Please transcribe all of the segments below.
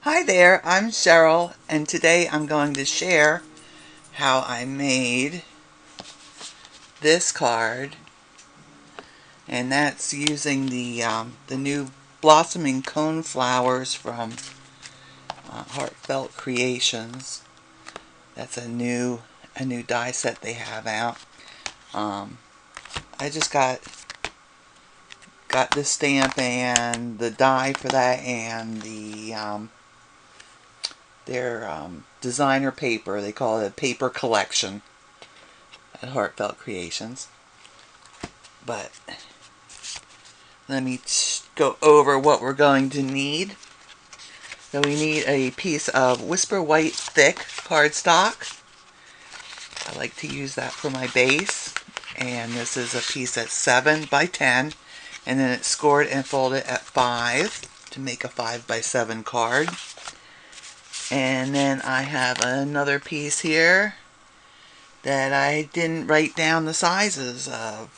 Hi there, I'm Cheryl, and today I'm going to share how I made this card, and that's using the new blossoming coneflowers from Heartfelt Creations. That's a new die set they have out. I just got this stamp and the die for that, and their designer paper. They call it a paper collection at Heartfelt Creations. But let me go over what we're going to need. So we need a piece of Whisper White thick cardstock. I like to use that for my base. And this is a piece that's 7 by 10. And then it's scored and folded at 5 to make a 5 by 7 card. And then I have another piece here that I didn't write down the sizes of.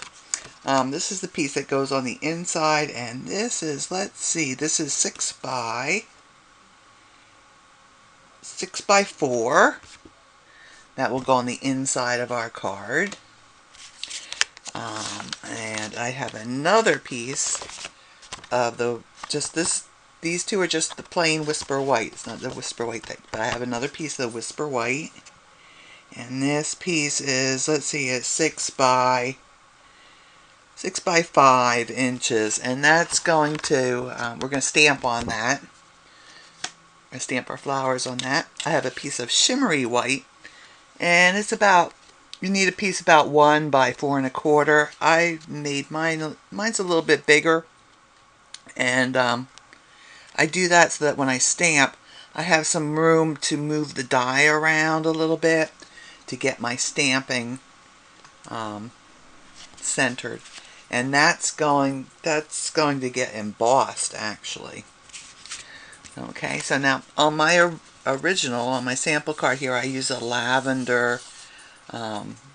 This is the piece that goes on the inside, and this is, let's see, this is 6 by 4. That will go on the inside of our card. And I have another piece of these two are just the plain Whisper White. It's not the Whisper White thing, but I have another piece of the Whisper White. And this piece is, let's see, it's 6 by 5 inches, and that's going to, we're going to stamp on that. We're going to stamp our flowers on that. I have a piece of Shimmery White, and it's about, you need a piece about 1 by 4 1/4. I made mine's a little bit bigger, and I do that so that when I stamp, I have some room to move the die around a little bit to get my stamping centered. And that's going to get embossed, actually. Okay, so now on my original, on my sample card here, I use a lavender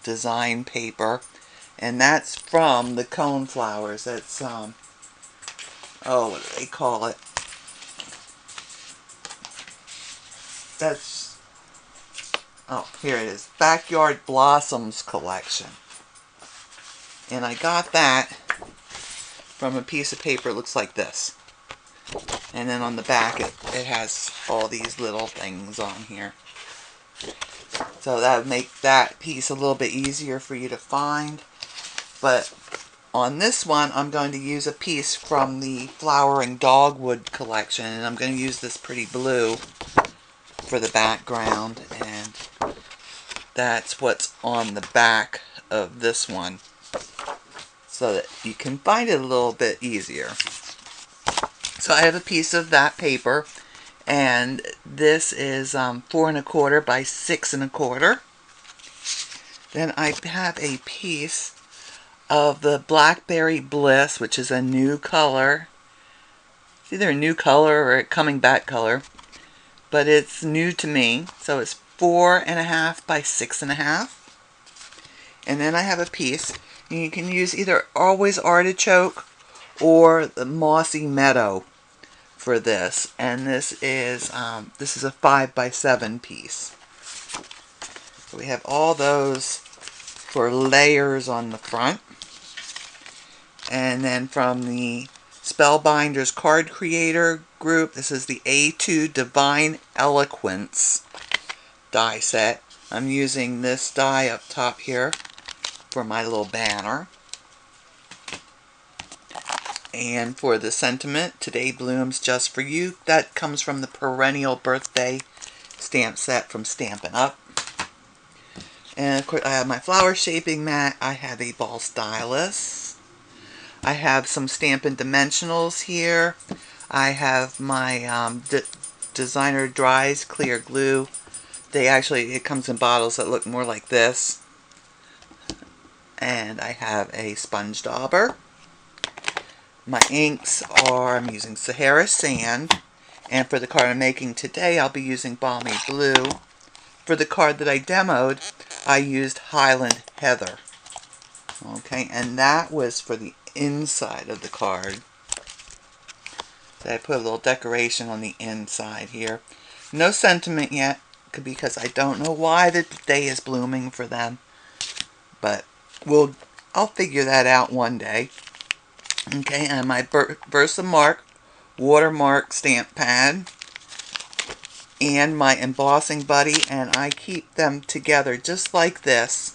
design paper, and that's from the coneflowers. That's oh, what do they call it? That's, oh, here it is, Backyard Blossoms collection. And I got that from a piece of paper that looks like this. And then on the back it has all these little things on here. So that would make that piece a little bit easier for you to find. But on this one, I'm going to use a piece from the Flowering Dogwood collection. And I'm going to use this pretty blue for the background. And that's what's on the back of this one, so that you can find it a little bit easier. So I have a piece of that paper, and this is 4 1/4 by 6 1/4. Then I have a piece of the Blackberry Bliss, which is a new color. It's either a new color or a coming back color, but it's new to me. So it's 4 1/2 by 6 1/2. And then I have a piece, and you can use either Always Artichoke or the Mossy Meadow for this. And this is a 5 by 7 piece. So we have all those for layers on the front. And then from the Spellbinders Card Creator group, this is the A2 Divine Eloquence die set. I'm using this die up top here for my little banner. And for the sentiment, Today Blooms Just For You, that comes from the Perennial Birthday stamp set from Stampin Up. And of course I have my flower shaping mat. I have a ball stylus. I have some Stampin Dimensionals here. I have my designer Dries clear glue. It comes in bottles that look more like this. And I have a sponge dauber. My inks are, I'm using Sahara sand. And for the card I'm making today, I'll be using Balmy blue. For the card that I demoed, I used Highland heather. Okay, and that was for the inside of the card. So I put a little decoration on the inside here. No sentiment yet, because I don't know why the day is blooming for them. But I'll figure that out one day. Okay, and my VersaMark watermark stamp pad and my Embossing Buddy, and I keep them together just like this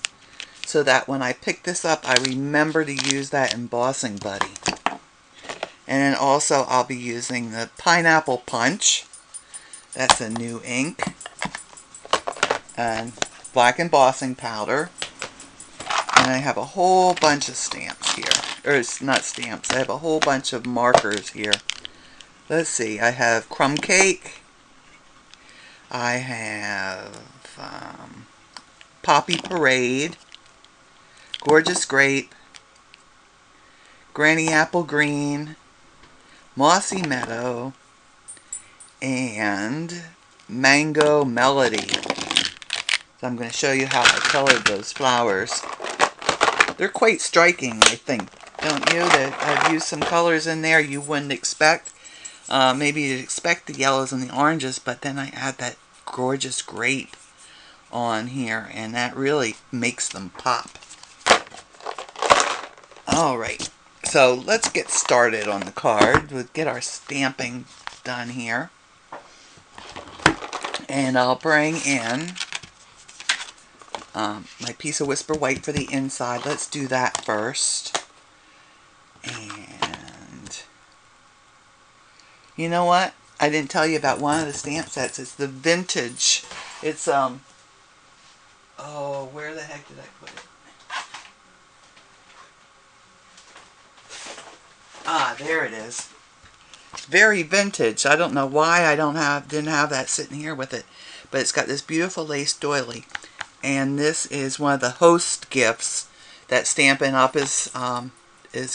so that when I pick this up I remember to use that Embossing Buddy. And then also I'll be using the Pineapple Punch. That's a new ink. And black embossing powder. And I have a whole bunch of stamps here. Or it's not stamps, I have a whole bunch of markers here. Let's see, I have Crumb Cake. I have Poppy Parade, Gorgeous Grape, Granny Apple Green, Mossy Meadow, and Mango Melody. So I'm going to show you how I colored those flowers. They're quite striking, I think, don't you? That I've used some colors in there you wouldn't expect. Maybe you'd expect the yellows and the oranges, but then I add that Gorgeous Grape on here, and that really makes them pop. Alright, so let's get started on the card. We'll get our stamping done here. And I'll bring in my piece of Whisper White for the inside. Let's do that first. And you know what? I didn't tell you about one of the stamp sets. It's the vintage. It's, oh, where the heck did I put it? Ah, there it is. It's very vintage. I don't know why I didn't have that sitting here with it. But it's got this beautiful lace doily. And this is one of the host gifts that Stampin' Up is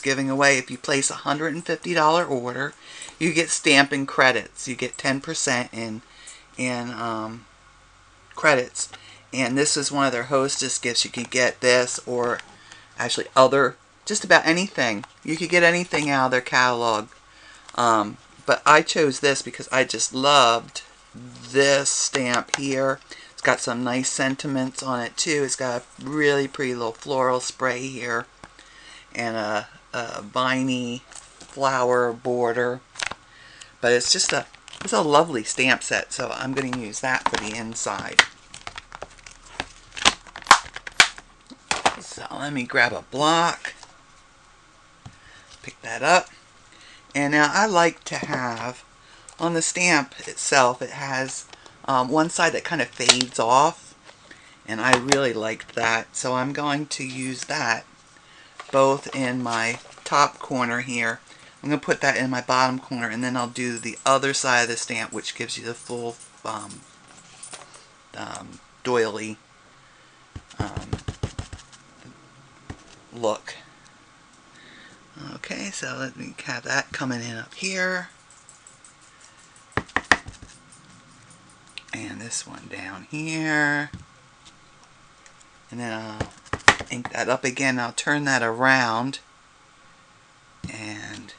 giving away. If you place a $150 order, you get stamping credits. You get 10% in credits. And this is one of their hostess gifts. You can get this, or actually just about anything. You could get anything out of their catalog. But I chose this because I just loved this stamp here. It's got some nice sentiments on it too. It's got a really pretty little floral spray here. And a viney flower border. But it's just it's a lovely stamp set, so I'm going to use that for the inside. So let me grab a block, pick that up, and now I like to have, on the stamp itself, it has one side that kind of fades off, and I really liked that, so I'm going to use that both in my top corner here. I'm going to put that in my bottom corner, and then I'll do the other side of the stamp, which gives you the full doily look. Okay, so let me have that coming in up here. And this one down here. And then I'll ink that up again. I'll turn that around and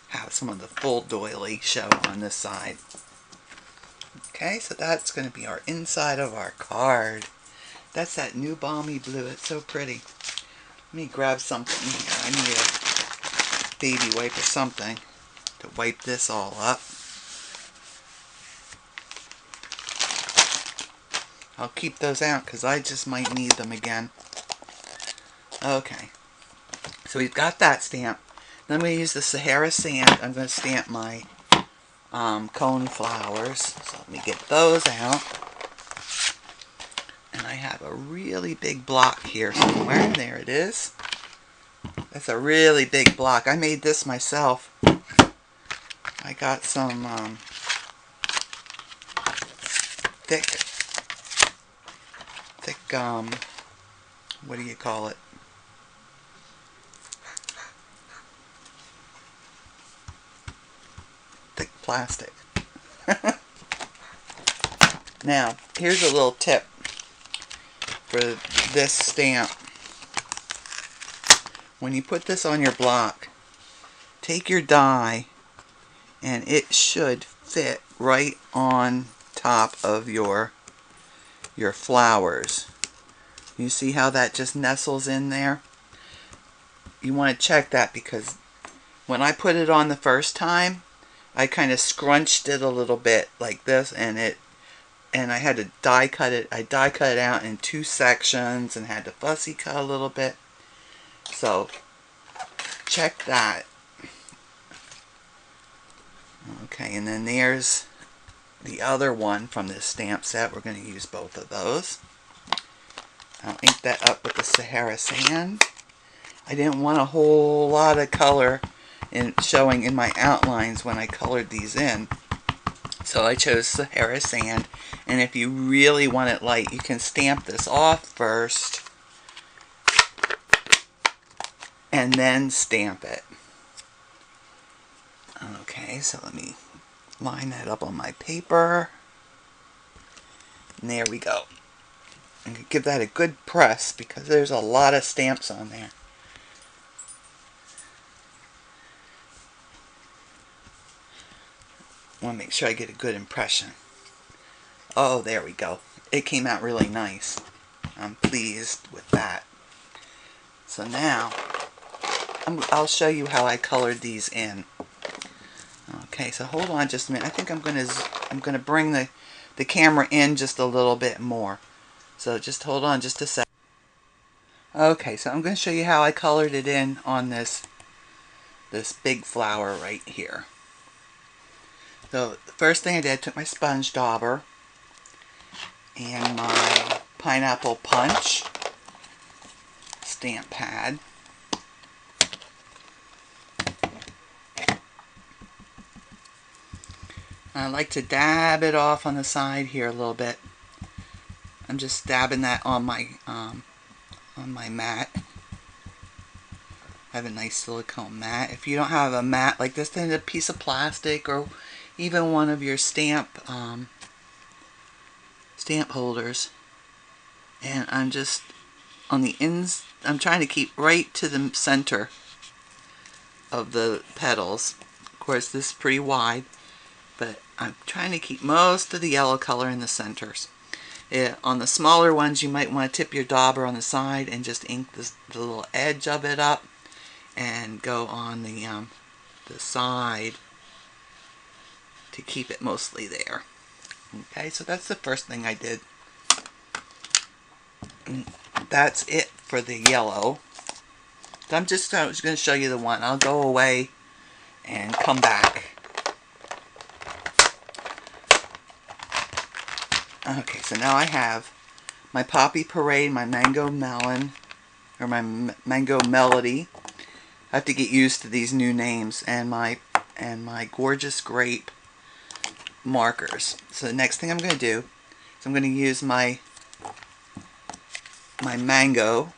have some of the full doily show on this side. Okay, so that's going to be our inside of our card. That's that new Balmy blue. It's so pretty. Let me grab something here. I need a baby wipe or something to wipe this all up. I'll keep those out because I just might need them again. Okay. So we've got that stamp. Then I'm going to use the Sahara sand. I'm going to stamp my coneflowers. So let me get those out. And I have a really big block here somewhere. There it is. That's a really big block. I made this myself. I got some thick, what do you call it? Thick plastic. Now, here's a little tip for this stamp. When you put this on your block, take your die and it should fit right on top of your flowers. You see how that just nestles in there? You want to check that, because when I put it on the first time, I kind of scrunched it a little bit like this, and I had to die cut it. I die cut it out in 2 sections and had to fussy cut a little bit. So check that. Okay, and then there's the other one from this stamp set. We're going to use both of those. I'll ink that up with the Sahara sand. I didn't want a whole lot of color showing in my outlines when I colored these in. So I chose Sahara sand. And if you really want it light, you can stamp this off first and then stamp it. Okay, so let me line that up on my paper. And there we go. And give that a good press, because there's a lot of stamps on there. I want to make sure I get a good impression. Oh, there we go. It came out really nice. I'm pleased with that. So now, I'll show you how I colored these in. Okay, so hold on just a minute. I think I'm gonna bring the camera in just a little bit more. So just hold on just a sec. Okay, so I'm going to show you how I colored it in on this big flower right here. So the first thing I did, I took my sponge dauber and my pineapple punch stamp pad. I like to dab it off on the side here a little bit. I'm just dabbing that on my mat. I have a nice silicone mat. If you don't have a mat like this, then a piece of plastic or even one of your stamp holders. And I'm just on the ends. I'm trying to keep right to the center of the petals. Of course, this is pretty wide, but I'm trying to keep most of the yellow color in the centers. On the smaller ones, you might want to tip your dauber on the side and just ink the little edge of it up and go on the side to keep it mostly there. Okay, so that's the first thing I did. And that's it for the yellow. So I'm just going to show you the one. I'll go away and come back. Okay, so now I have my Poppy Parade, my Mango Melon, or my Mango Melody. I have to get used to these new names, and my gorgeous Grape markers. So the next thing I'm going to do is I'm going to use my mango,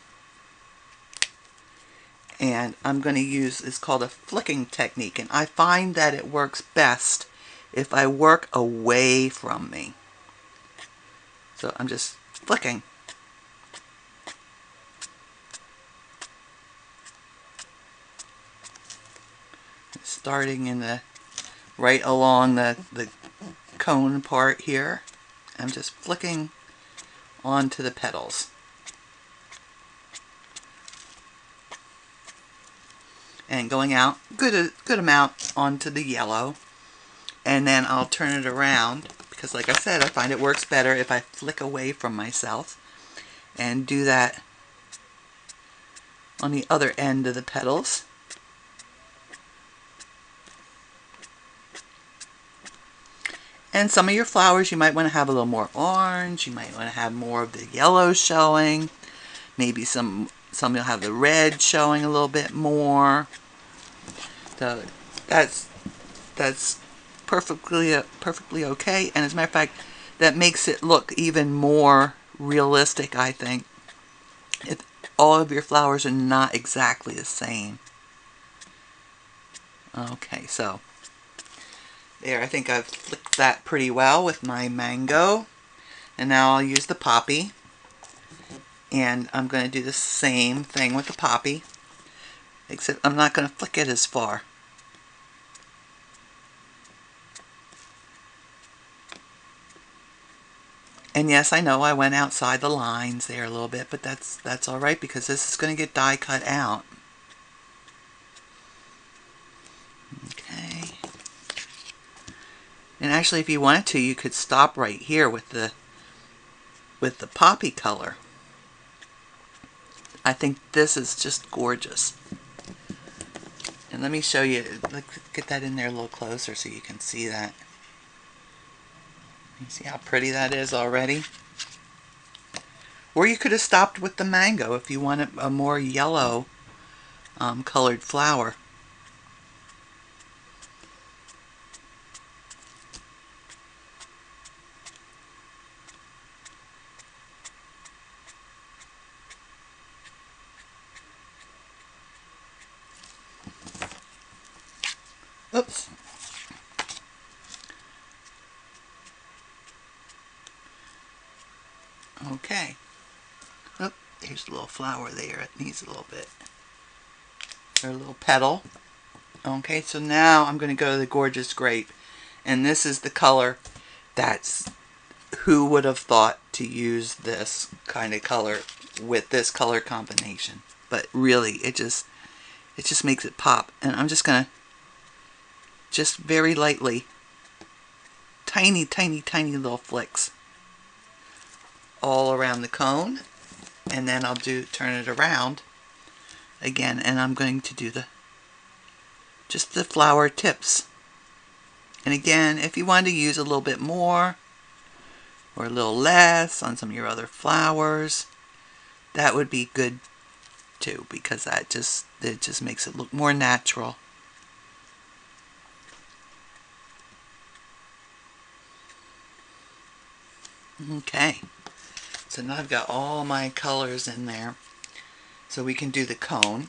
and I'm going to use, it's called a flicking technique, and I find that it works best if I work away from me. So I'm just flicking. Starting in the right along the cone part here. I'm just flicking onto the petals. And going out good amount onto the yellow. And then I'll turn it around, because like I said, I find it works better if I flick away from myself, and do that on the other end of the petals. And some of your flowers you might want to have a little more orange, you might want to have more of the yellow showing, maybe some you'll have the red showing a little bit more. So that's perfectly okay, and as a matter of fact, that makes it look even more realistic, I think, if all of your flowers are not exactly the same. Okay, so there, I think I've flicked that pretty well with my mango, and now I'll use the poppy, and I'm going to do the same thing with the poppy, except I'm not going to flick it as far. And yes, I know I went outside the lines there a little bit, but that's all right because this is going to get die cut out. Okay. And actually, if you wanted to, you could stop right here with the poppy color. I think this is just gorgeous. And let me show you, let's get that in there a little closer so you can see that. You see how pretty that is already? Or you could have stopped with the mango if you wanted a more yellow colored flower. Oops. Okay. Oh, there's a little flower there. It needs a little bit. Or a little petal. Okay, so now I'm going to go to the gorgeous grape. And this is the color that's... Who would have thought to use this kind of color with this color combination? But really, it just makes it pop. And I'm just going to just very lightly, tiny, tiny, tiny little flicks all around the cone. And then I'll turn it around again, and I'm going to do just the flower tips. And again, if you wanted to use a little bit more or a little less on some of your other flowers, that would be good too, because it just makes it look more natural. Okay, so now I've got all my colors in there, so we can do the cone.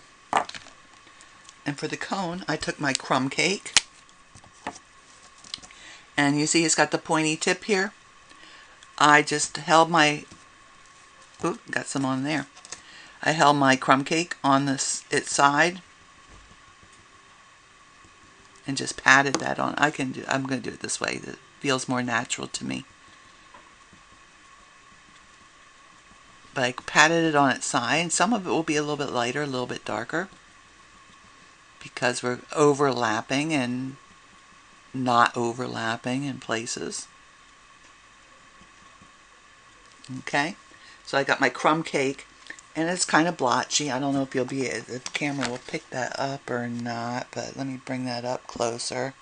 And for the cone, I took my crumb cake, and you see it's got the pointy tip here. I just held my, ooh, got some on there. I held my crumb cake on its side and just patted that on. I'm going to do it this way. It feels more natural to me. But I patted it on its side, and some of it will be a little bit lighter, a little bit darker, because we're overlapping and not overlapping in places. Okay, so I got my crumb cake, and it's kind of blotchy. I don't know if the camera will pick that up or not, but let me bring that up closer.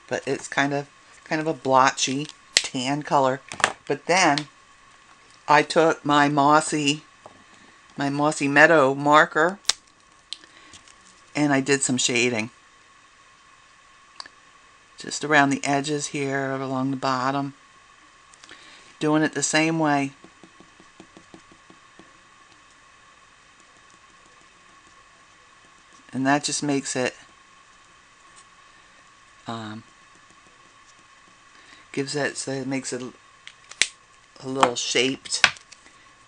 But it's kind of a blotchy tan color. But then I took my Mossy Meadow marker, and I did some shading. Just around the edges here, along the bottom. Doing it the same way. And that just makes it, gives it, so it makes it a little shaped.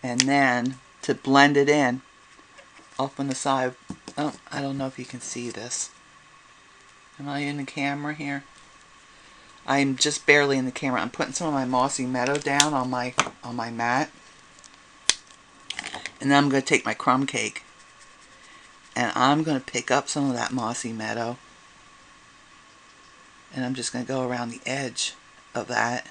And then to blend it in, off on the side, oh, I don't know if you can see this. Am I in the camera here? I'm just barely in the camera. I'm putting some of my Mossy Meadow down on my mat. And then I'm going to take my crumb cake, and I'm going to pick up some of that Mossy Meadow. And I'm just going to go around the edge of that.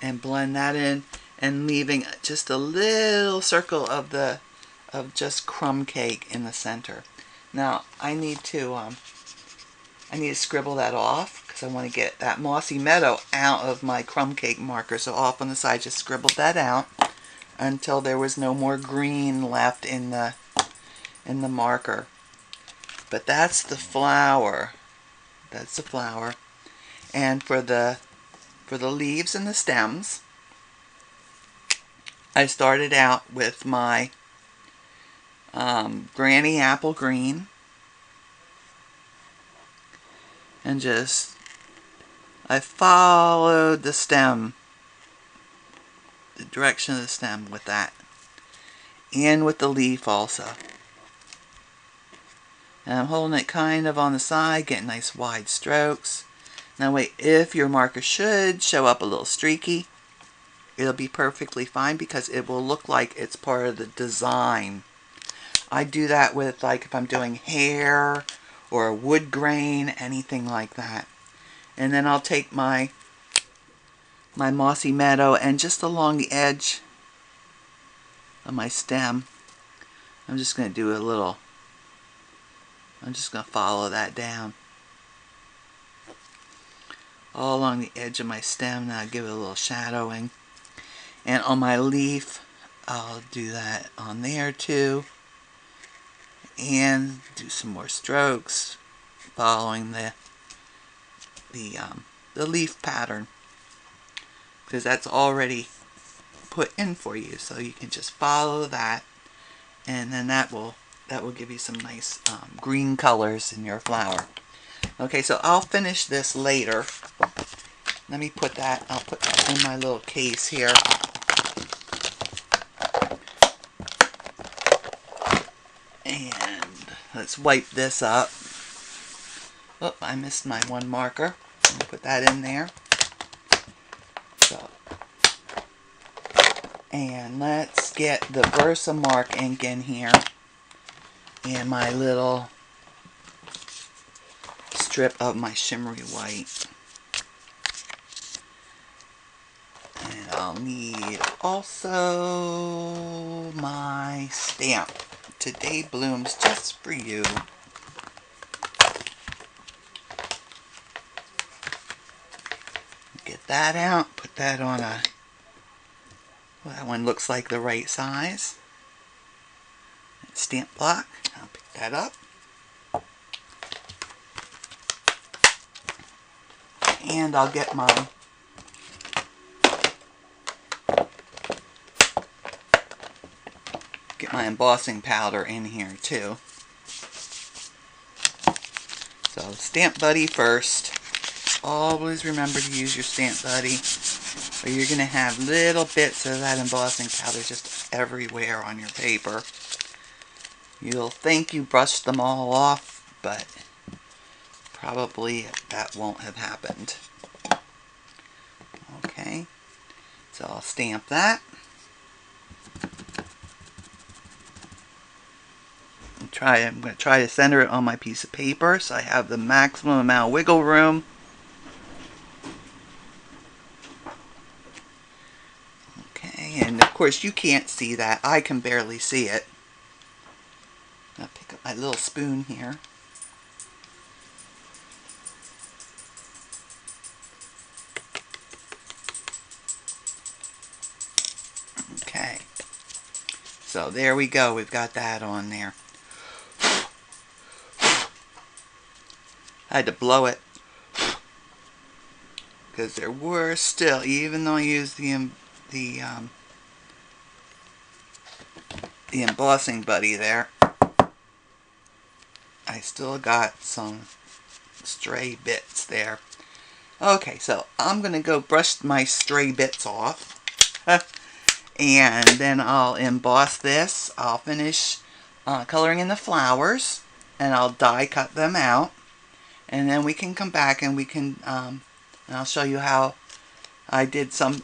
And blend that in, and leaving just a little circle of just crumb cake in the center. Now I need to scribble that off, because I want to get that Mossy Meadow out of my crumb cake marker. So off on the side, just scribbled that out until there was no more green left in the marker. But that's the flower. That's the flower. And for the leaves and the stems, I started out with my Granny Apple Green, and I followed the stem, the direction of the stem with that, and with the leaf also. And I'm holding it kind of on the side, getting nice wide strokes. Now wait, if your marker should show up a little streaky, it'll be perfectly fine because it will look like it's part of the design. I do that with, like, if I'm doing hair or a wood grain, anything like that. And then I'll take my Mossy Meadow and just along the edge of my stem, I'm just going to do a little, I'm just going to follow that down all along the edge of my stem. Now I'll give it a little shadowing. And on my leaf, I'll do that on there too. And do some more strokes following the leaf pattern, because that's already put in for you, so you can just follow that, and then that will give you some nice green colors in your flower. Okay, so I'll finish this later. Let me put that, I'll put that in my little case here. And let's wipe this up. Oh, I missed my one marker. I'll put that in there. So, and let's get the VersaMark ink in here. And my little strip of my Shimmery White. And I'll need also my stamp. Today Blooms Just For You. Get that out, put that on a, well, that one looks like the right size. Stamp block, I'll pick that up. And I'll get my embossing powder in here too. So Stamp Buddy first. Always remember to use your Stamp Buddy, or you're going to have little bits of that embossing powder just everywhere on your paper. You'll think you brushed them all off, but probably that won't have happened. Okay, so I'll stamp that. I'm going to try to center it on my piece of paper so I have the maximum amount of wiggle room. Okay, and of course you can't see that. I can barely see it. I'll pick up my little spoon here. Okay, so there we go. We've got that on there. I had to blow it because there were still, even though I used the Embossing Buddy there, I still got some stray bits there. Okay, so I'm going to go brush my stray bits off. And then I'll emboss this. I'll finish coloring in the flowers, and I'll die cut them out. And then we can come back and we can, and I'll show you how I did some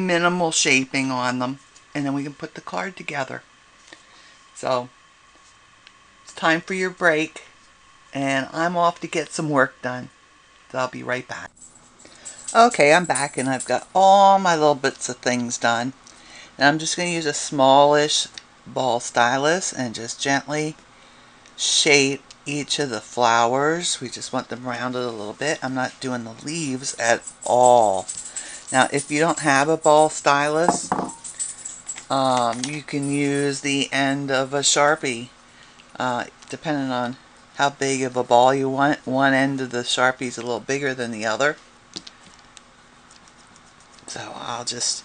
minimal shaping on them, and then we can put the card together. So it's time for your break, and I'm off to get some work done. So I'll be right back. Okay, I'm back, and I've got all my little bits of things done. And I'm just going to use a smallish ball stylus and just gently shape each of the flowers. We just want them rounded a little bit. I'm not doing the leaves at all. Now, if you don't have a ball stylus, you can use the end of a Sharpie, depending on how big of a ball you want. One end of the Sharpie is a little bigger than the other. So I'll just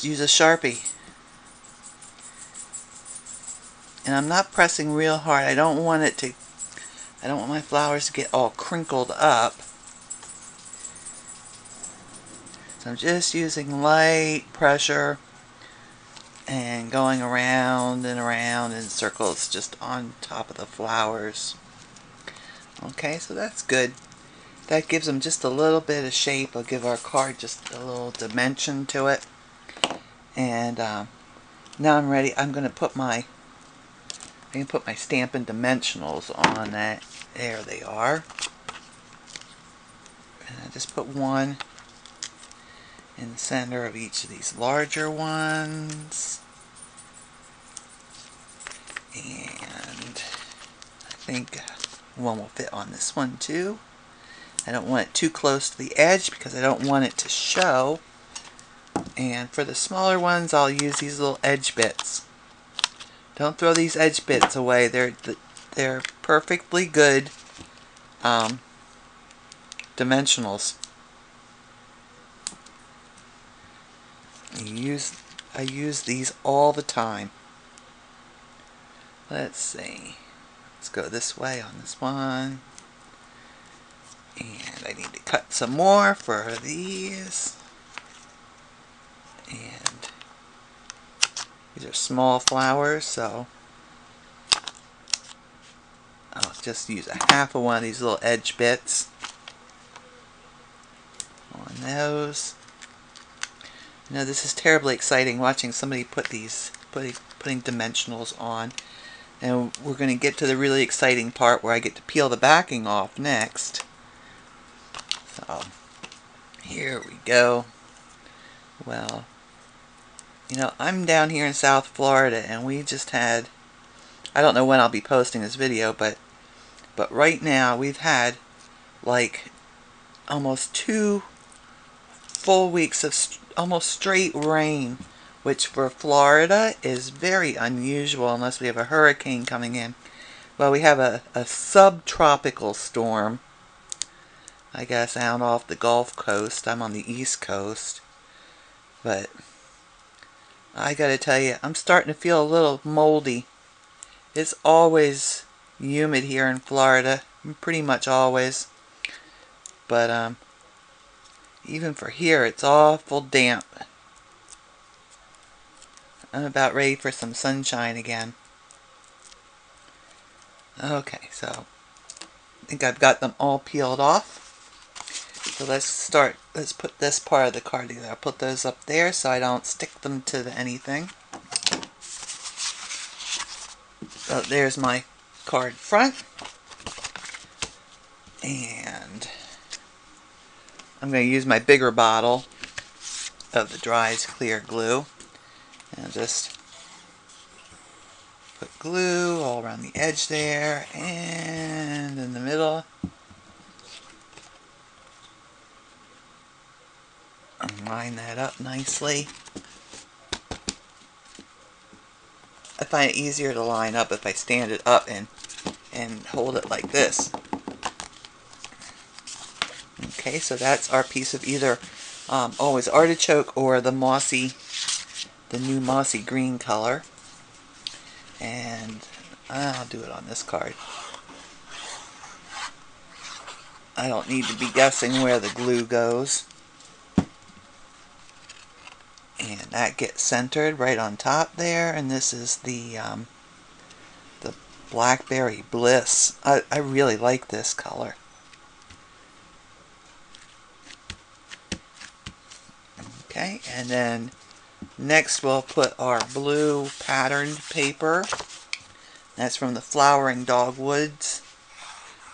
use a Sharpie. And I'm not pressing real hard. I don't want my flowers to get all crinkled up. So I'm just using light pressure and going around and around in circles just on top of the flowers. Okay, so that's good. That gives them just a little bit of shape. It'll give our card just a little dimension to it. And now I'm ready. I'm going to put my Stampin Dimensionals on that. There they are. And I just put one in the center of each of these larger ones. And I think one will fit on this one too. I don't want it too close to the edge because I don't want it to show. And for the smaller ones, I'll use these little edge bits. Don't throw these edge bits away. They're perfectly good dimensionals. I use these all the time. Let's see. Let's go this way on this one. And I need to cut some more for these. And these are small flowers, so I'll just use a half of one of these little edge bits on those. You know, this is terribly exciting watching somebody put these, putting dimensionals on. And we're going to get to the really exciting part where I get to peel the backing off next. So, here we go. Well, you know, I'm down here in South Florida and we just had, I don't know when I'll be posting this video, but right now we've had like almost 2 full weeks of almost straight rain, which for Florida is very unusual unless we have a hurricane coming in. Well, we have a subtropical storm, I guess, out off the Gulf Coast. I'm on the East Coast. But I gotta tell you, I'm starting to feel a little moldy. It's always humid here in Florida, pretty much always. But even for here, it's awful damp. I'm about ready for some sunshine again. Okay, so I think I've got them all peeled off. So let's put this part of the card together. I'll put those up there so I don't stick them to anything. So there's my card front. And I'm going to use my bigger bottle of the Dries clear glue. And just put glue all around the edge there and in the middle. Line that up nicely. I find it easier to line up if I stand it up and hold it like this. Okay, so that's our piece of either always Artichoke or the Mossy, the new Mossy green color. And I'll do it on this card. I don't need to be guessing where the glue goes. And that gets centered right on top there. And this is the Blackberry Bliss. I really like this color. Okay, and then next we'll put our blue patterned paper. That's from the Flowering Dogwoods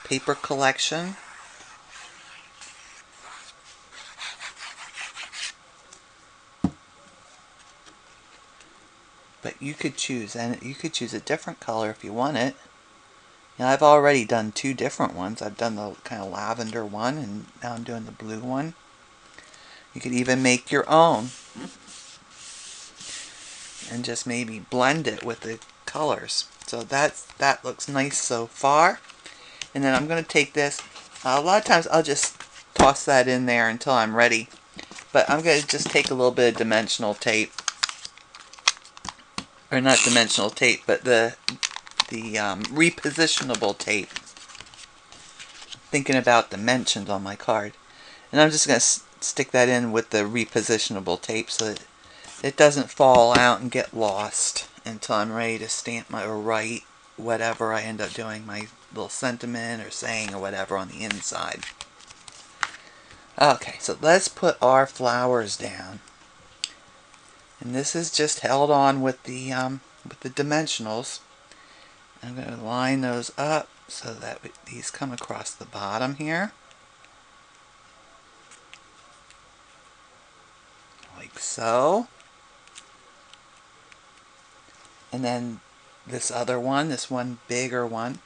paper collection. But you could choose, and you could choose a different color if you want it. Now I've already done 2 different ones. I've done the kind of lavender one, and now I'm doing the blue one. You could even make your own and just maybe blend it with the colors. So that looks nice so far. And then I'm going to take this. A lot of times I'll just toss that in there until I'm ready. But I'm going to just take a little bit of dimensional tape. Or not dimensional tape, but the repositionable tape. Thinking about dimensions on my card. And I'm just going to stick that in with the repositionable tape so that it doesn't fall out and get lost until I'm ready to stamp or write whatever I end up doing, my little sentiment or saying or whatever on the inside. Okay, so let's put our flowers down. And this is just held on with the dimensionals. I'm going to line those up so that these come across the bottom here. Like so. And then this other one, this one bigger one,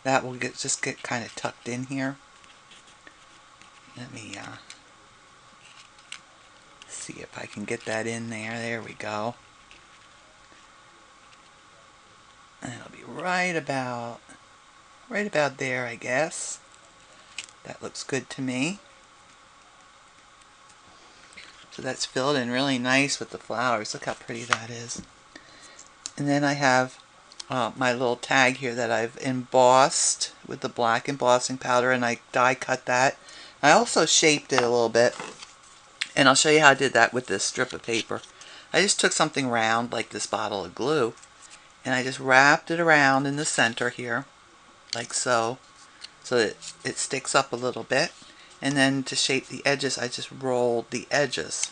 that will just get kind of tucked in here. Let me see if I can get that in there. There we go. And it'll be right about there, I guess. That looks good to me. So that's filled in really nice with the flowers. Look how pretty that is. And then I have my little tag here that I've embossed with the black embossing powder, and I die cut that. I also shaped it a little bit, and I'll show you how I did that with this strip of paper. I just took something round like this bottle of glue, and I just wrapped it around in the center here, like so that it sticks up a little bit. And then to shape the edges, I just rolled the edges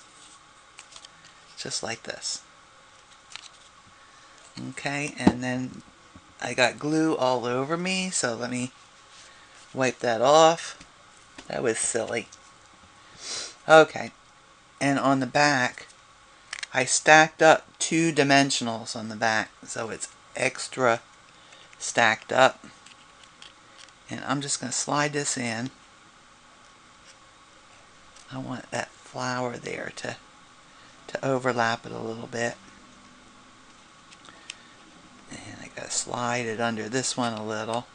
just like this. Okay, and then I got glue all over me, so let me wipe that off. That was silly. Okay, and on the back, I stacked up 2 dimensionals on the back, so it's extra stacked up. And I'm just going to slide this in. I want that flower there to overlap it a little bit. And I gotta slide it under this one a little.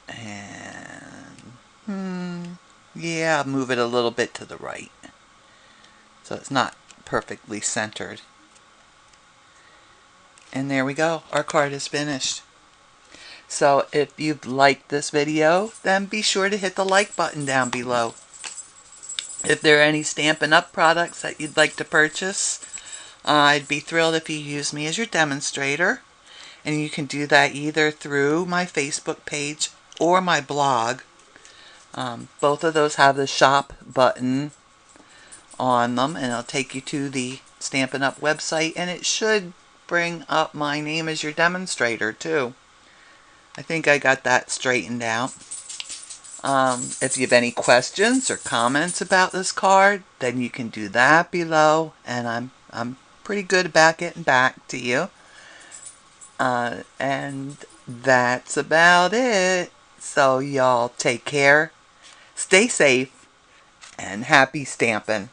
And yeah, I'll move it a little bit to the right, so it's not perfectly centered. And there we go. Our card is finished. So if you've liked this video, then be sure to hit the like button down below. If there are any Stampin' Up! Products that you'd like to purchase, I'd be thrilled if you use me as your demonstrator. And you can do that either through my Facebook page or my blog. Both of those have the shop button on them, and it'll take you to the Stampin' Up! Website, and it should bring up my name as your demonstrator too. I think I got that straightened out. If you have any questions or comments about this card, then you can do that below, and I'm pretty good about getting back to you. And that's about it. So y'all take care, stay safe, and happy stamping.